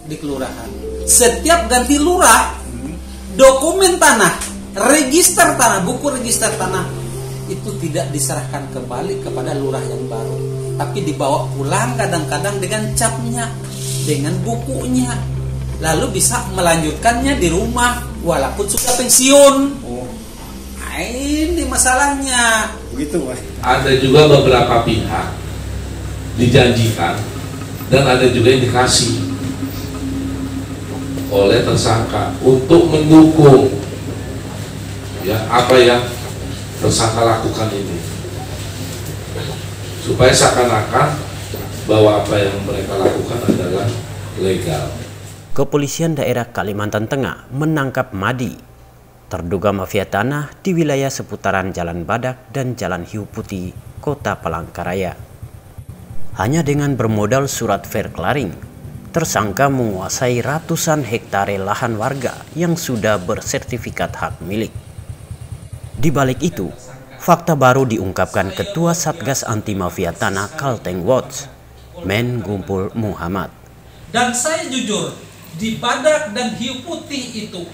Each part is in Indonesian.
di kelurahan. Setiap ganti lurah, dokumen tanah, register tanah, buku register tanah itu tidak diserahkan kembali kepada lurah yang baru, tapi dibawa pulang kadang-kadang dengan capnya, dengan bukunya, lalu bisa melanjutkannya di rumah walaupun sudah pensiun. Nah, ini masalahnya. Begitu, Pak. Ada juga beberapa pihak dijanjikan dan ada juga yang dikasih oleh tersangka untuk mendukung ya apa yang tersangka lakukan ini, supaya seakan-akan bahwa apa yang mereka lakukan adalah legal. Kepolisian daerah Kalimantan Tengah menangkap Madi, terduga mafia tanah di wilayah seputaran Jalan Badak dan Jalan Hiu Putih, Kota Palangkaraya. Hanya dengan bermodal surat verklaring, tersangka menguasai ratusan hektare lahan warga yang sudah bersertifikat hak milik. Di balik itu, fakta baru diungkapkan Ketua Satgas Anti Mafia Tanah Kalteng Watch, Men Gumpul Muhammad. Dan saya jujur, di Badak dan Hiu Putih itu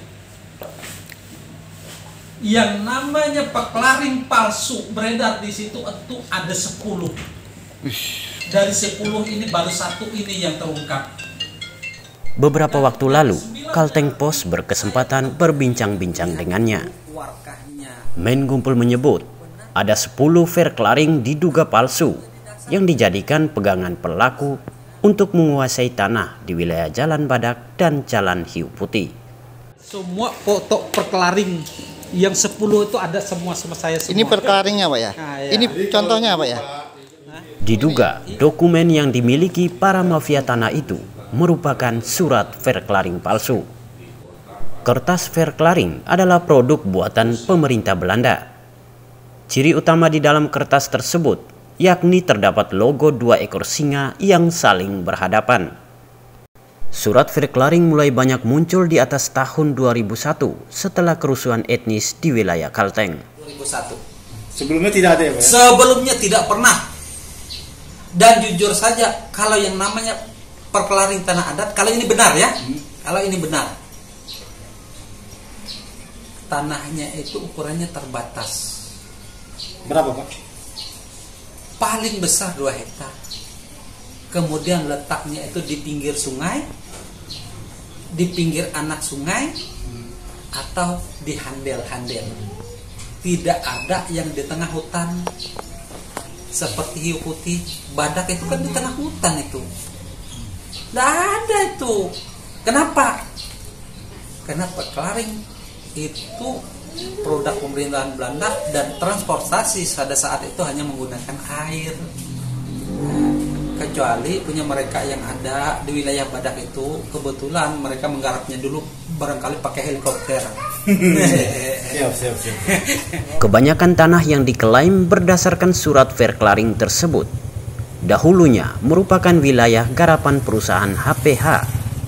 yang namanya peklaring palsu beredar di situ itu ada 10. Dari 10 ini baru 1 ini yang terungkap. Beberapa waktu lalu, Kalteng Pos berkesempatan berbincang-bincang dengannya. Men Gumpul menyebut ada 10 verklaring diduga palsu yang dijadikan pegangan pelaku untuk menguasai tanah di wilayah Jalan Badak dan Jalan Hiu Putih. Semua foto perklaring yang 10 itu ada semua sama saya semua. Ini perklaringnya, Pak ya? Nah, ya. Ini contohnya, Pak ya? Diduga dokumen yang dimiliki para mafia tanah itu merupakan surat verklaring palsu. Kertas verklaring adalah produk buatan pemerintah Belanda. Ciri utama di dalam kertas tersebut yakni terdapat logo 2 ekor singa yang saling berhadapan. Surat verklaring mulai banyak muncul di atas tahun 2001 setelah kerusuhan etnis di wilayah Kalteng. 2001. Sebelumnya tidak ada ya, Pak? Sebelumnya tidak pernah. Dan jujur saja, kalau yang namanya perklaring tanah adat, kalau ini benar ya, kalau ini benar, tanahnya itu ukurannya terbatas. Berapa, Pak? Paling besar 2 hektar. Kemudian letaknya itu di pinggir sungai, di pinggir anak sungai, atau di handel-handel. Tidak ada yang di tengah hutan. Seperti Hiu Putih, Badak itu kan di tengah hutan itu. Tidak ada itu. Kenapa? Karena perklaring itu produk pemerintahan Belanda dan transportasi pada saat itu hanya menggunakan air. Kecuali punya mereka yang ada di wilayah Badak itu, kebetulan mereka menggarapnya dulu barangkali pakai helikopter. Siap. Kebanyakan tanah yang diklaim berdasarkan surat verklaring tersebut dahulunya merupakan wilayah garapan perusahaan HPH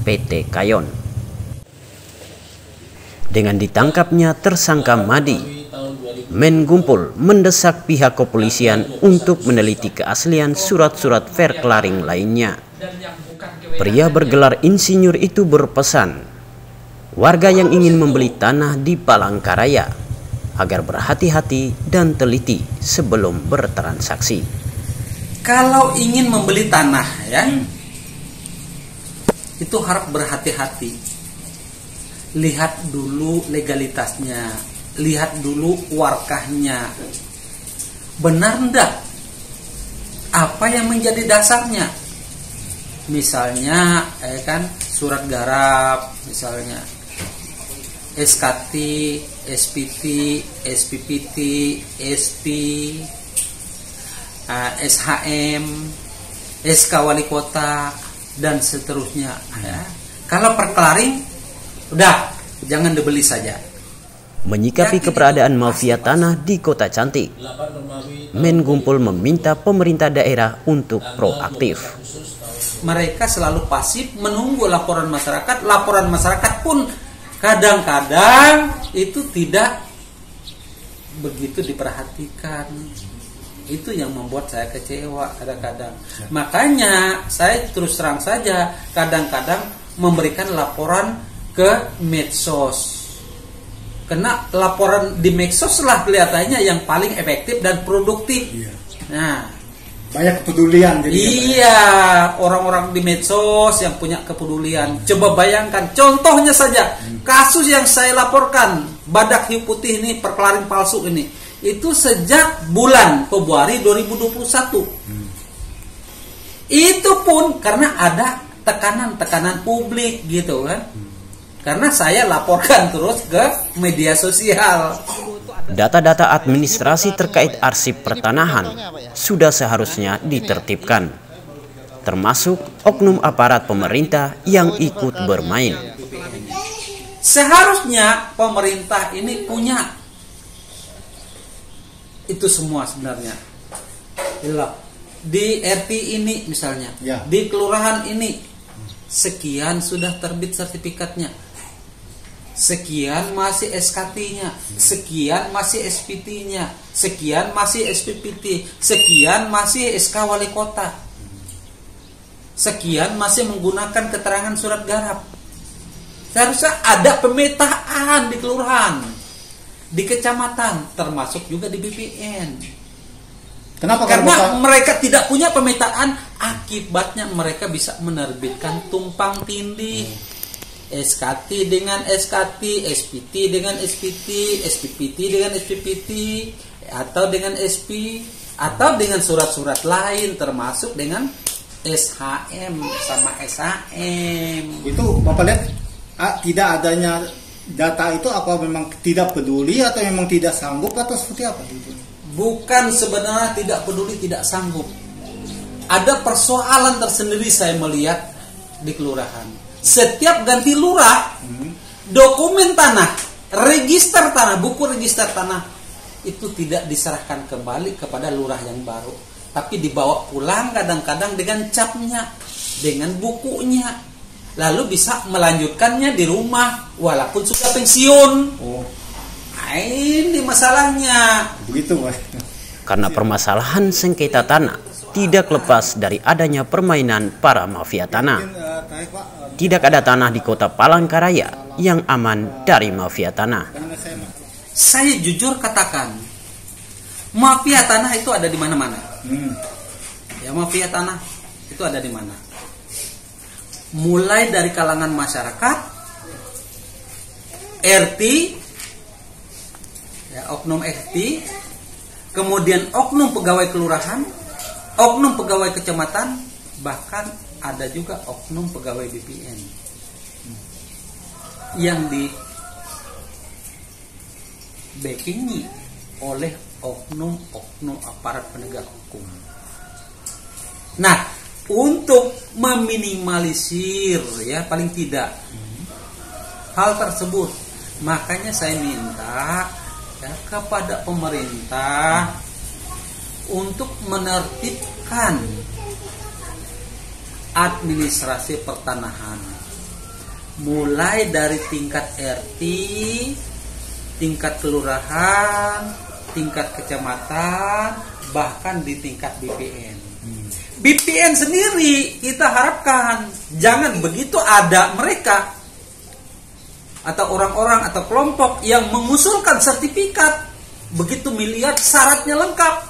PT Kayon. Dengan ditangkapnya tersangka Madi, Men Gumpul mendesak pihak kepolisian untuk meneliti keaslian surat-surat verklaring lainnya. Pria bergelar insinyur itu berpesan warga yang ingin membeli tanah di Palangkaraya agar berhati-hati dan teliti sebelum bertransaksi. Kalau ingin membeli tanah ya, itu harap berhati-hati. Lihat dulu legalitasnya, lihat dulu warkahnya. Benar enggak? Apa yang menjadi dasarnya? Misalnya kan surat garap, misalnya SKT, SPT, SPPT, SP, SHM, SK Wali Kota, dan seterusnya. Ya. Kalau perklaring, udah jangan dibeli saja. Menyikapi keberadaan mafia tanah di Kota Cantik, Men Gumpul meminta pemerintah daerah untuk proaktif. Mereka selalu pasif menunggu laporan masyarakat. Laporan masyarakat pun kadang-kadang itu tidak begitu diperhatikan. Itu yang membuat saya kecewa kadang-kadang. Makanya saya terus terang saja kadang-kadang memberikan laporan ke medsos. Karena laporan di medsos lah kelihatannya yang paling efektif dan produktif. Iya. Nah, Banyak kepedulian jadi. iya, orang-orang di medsos yang punya kepedulian. Coba bayangkan, contohnya saja kasus yang saya laporkan, badak hiu putih ini, perkelarin palsu ini, itu sejak bulan Februari 2021. Itu pun karena ada tekanan publik gitu kan. Karena saya laporkan terus ke media sosial. Data-data administrasi terkait arsip pertanahan sudah seharusnya ditertibkan, termasuk oknum aparat pemerintah yang ikut bermain. Seharusnya pemerintah ini punya itu semua sebenarnya. Di RT ini misalnya, Ya. di kelurahan ini sekian sudah terbit sertifikatnya, sekian masih SKT-nya, sekian masih SPT-nya, sekian masih SPPT, sekian masih SK Wali Kota, sekian masih menggunakan keterangan surat garap. Seharusnya ada pemetaan di kelurahan, di kecamatan, termasuk juga di BPN. Kenapa? Karena mereka tidak punya pemetaan, akibatnya mereka bisa menerbitkan tumpang tindih. SKT dengan SKT, SPT dengan SPT, SPPT dengan SPPT, atau dengan SP, atau dengan surat-surat lain, termasuk dengan SHM sama SHM. Itu Bapak lihat tidak adanya data itu apa memang tidak peduli atau memang tidak sanggup atau seperti apa? Bukan sebenarnya tidak peduli, tidak sanggup. Ada persoalan tersendiri saya melihat di kelurahan. Setiap ganti lurah, dokumen tanah, register tanah, buku register tanah itu tidak diserahkan kembali kepada lurah yang baru, tapi dibawa pulang kadang-kadang dengan capnya, dengan bukunya, lalu bisa melanjutkannya di rumah walaupun sudah pensiun. Nah, ini masalahnya. Begitu, Mas. Karena permasalahan sengketa tanah tidak lepas dari adanya permainan para mafia tanah. Tidak ada tanah di kota Palangkaraya yang aman dari mafia tanah. Saya jujur katakan, mafia tanah itu ada di mana-mana. Ya, mafia tanah itu ada di mana? Mulai dari kalangan masyarakat, RT, ya, oknum RT, kemudian oknum pegawai kelurahan, oknum pegawai kecamatan, bahkan ada juga oknum pegawai BPN yang di backingi oleh oknum aparat penegak hukum. Nah, untuk meminimalisir ya paling tidak hal tersebut, makanya saya minta ya, kepada pemerintah untuk menertibkan administrasi pertanahan mulai dari tingkat RT, tingkat kelurahan, tingkat kecamatan, bahkan di tingkat BPN. BPN sendiri kita harapkan jangan begitu ada mereka atau orang-orang atau kelompok yang mengusulkan sertifikat, begitu melihat syaratnya lengkap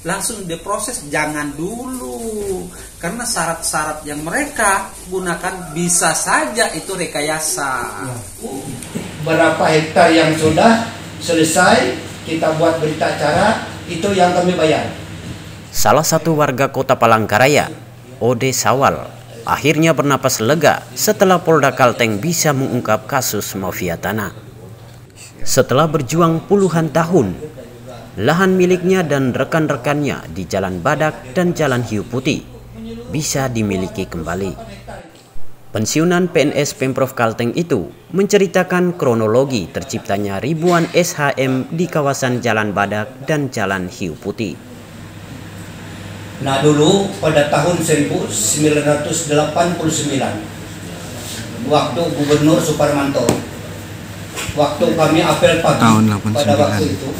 langsung diproses, jangan dulu, karena syarat-syarat yang mereka gunakan bisa saja itu rekayasa. Berapa hektar yang sudah selesai kita buat berita acara, itu yang kami bayar. Salah satu warga kota Palangkaraya, Ode Sawal, akhirnya bernapas lega setelah Polda Kalteng bisa mengungkap kasus mafia tanah. Setelah berjuang puluhan tahun, lahan miliknya dan rekan-rekannya di Jalan Badak dan Jalan Hiu Putih bisa dimiliki kembali. Pensiunan PNS Pemprov Kalteng itu menceritakan kronologi terciptanya ribuan SHM di kawasan Jalan Badak dan Jalan Hiu Putih. Nah, dulu pada tahun 1989 waktu Gubernur Suparmanto, waktu kami apel pagi pada waktu itu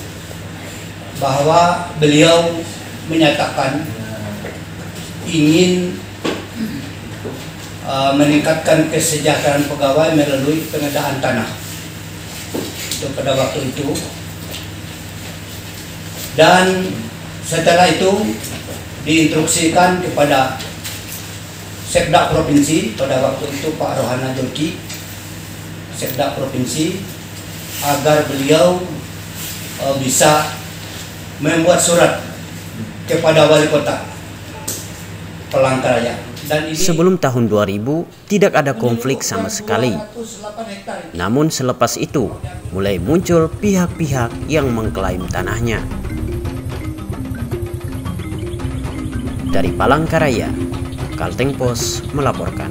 bahwa beliau menyatakan ingin meningkatkan kesejahteraan pegawai melalui pengadaan tanah itu pada waktu itu. Dan setelah itu diinstruksikan kepada Sekda Provinsi pada waktu itu Pak Rohana Jorki, Sekda Provinsi, agar beliau bisa membuat surat kepada Wali Kota Palangkaraya. Dan ini Sebelum tahun 2000 tidak ada konflik sama sekali. Namun selepas itu mulai muncul pihak-pihak yang mengklaim tanahnya. Dari Palangkaraya, Kalteng Pos melaporkan.